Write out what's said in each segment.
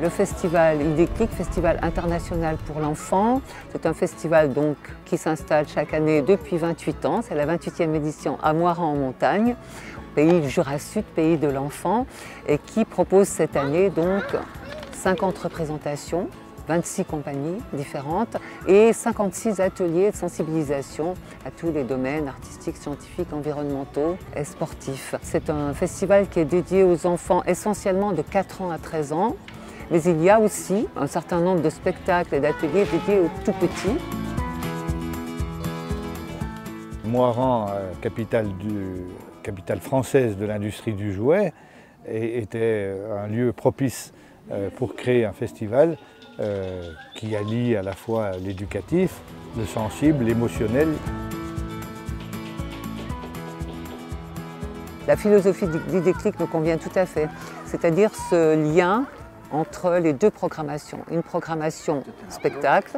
Le festival Idéclic, festival international pour l'enfant. C'est un festival donc qui s'installe chaque année depuis 28 ans. C'est la 28e édition à Moirans en montagne, pays du Jura Sud, pays de l'enfant, et qui propose cette année donc 50 représentations, 26 compagnies différentes et 56 ateliers de sensibilisation à tous les domaines artistiques, scientifiques, environnementaux et sportifs. C'est un festival qui est dédié aux enfants essentiellement de 4 ans à 13 ans, mais il y a aussi un certain nombre de spectacles et d'ateliers dédiés aux tout petits. Moirans, capitale française de l'industrie du jouet, était un lieu propice pour créer un festival qui allie à la fois l'éducatif, le sensible, l'émotionnel. La philosophie d'Idéclic me convient tout à fait, c'est-à-dire ce lien entre les deux programmations. Une programmation spectacle,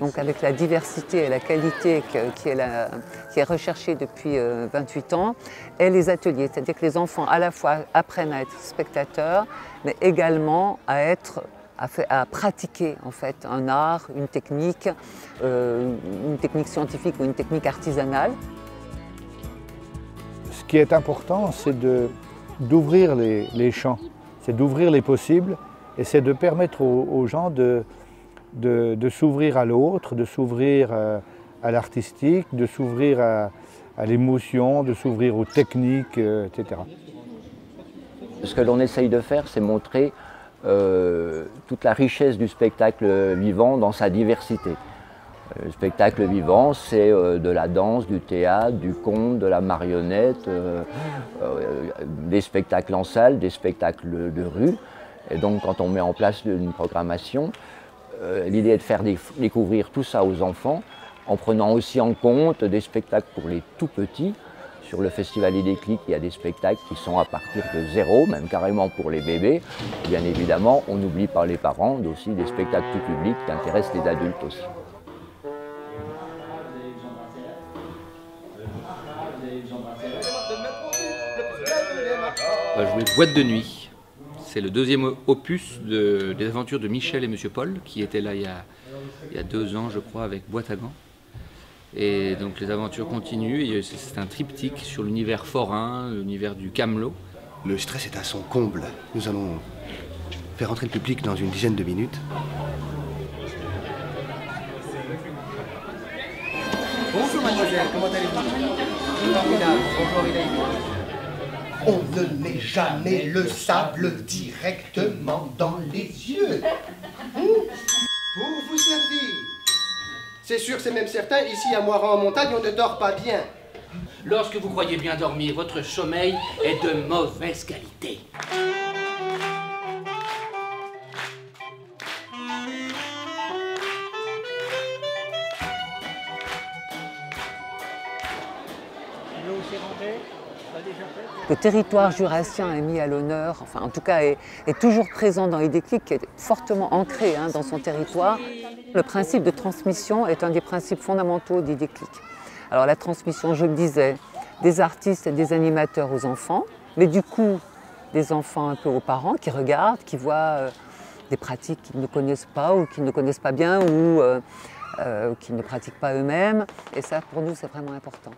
donc avec la diversité et la qualité qui est recherchée depuis 28 ans, et les ateliers, c'est-à-dire que les enfants à la fois apprennent à être spectateurs, mais également à pratiquer en fait un art, une technique scientifique ou une technique artisanale. Ce qui est important, c'est d'ouvrir les champs, c'est d'ouvrir les possibles et c'est de permettre aux gens de s'ouvrir à l'autre, de s'ouvrir à l'artistique, de s'ouvrir à l'émotion, de s'ouvrir aux techniques, etc. Ce que l'on essaye de faire, c'est montrer toute la richesse du spectacle vivant dans sa diversité. Le spectacle vivant, c'est de la danse, du théâtre, du conte, de la marionnette, des spectacles en salle, des spectacles de rue. Et donc quand on met en place une programmation, l'idée est de faire découvrir tout ça aux enfants, en prenant aussi en compte des spectacles pour les tout petits. Sur le festival Idéclic, il y a des spectacles qui sont à partir de 0, même carrément pour les bébés. Bien évidemment, on n'oublie pas les parents, mais aussi des spectacles tout public qui intéressent les adultes aussi. On va jouer Boîte de nuit. C'est le deuxième opus des aventures de Michel et Monsieur Paul, qui étaient là il y a 2 ans, je crois, avec Boîte à gants. Et donc les aventures continuent, c'est un triptyque sur l'univers forain, l'univers du camelot. Le stress est à son comble. Nous allons faire entrer le public dans une dizaine de minutes. Bonjour mademoiselle, comment allez-vous? Formidable, bonjour Hélène. On ne met jamais le sable directement dans les yeux. Pour vous servir. C'est sûr, c'est même certain, ici à Moirans en montagne, on ne dort pas bien. Lorsque vous croyez bien dormir, votre sommeil est de mauvaise qualité. Le territoire jurassien est mis à l'honneur, enfin en tout cas est toujours présent dans Idéclic, qui est fortement ancré dans son territoire. Le principe de transmission est un des principes fondamentaux d'Idéclic. Alors la transmission, je le disais, des artistes et des animateurs aux enfants, mais du coup des enfants un peu aux parents qui regardent, qui voient des pratiques qu'ils ne connaissent pas ou qu'ils ne connaissent pas bien ou qu'ils ne pratiquent pas eux-mêmes. Et ça pour nous c'est vraiment important.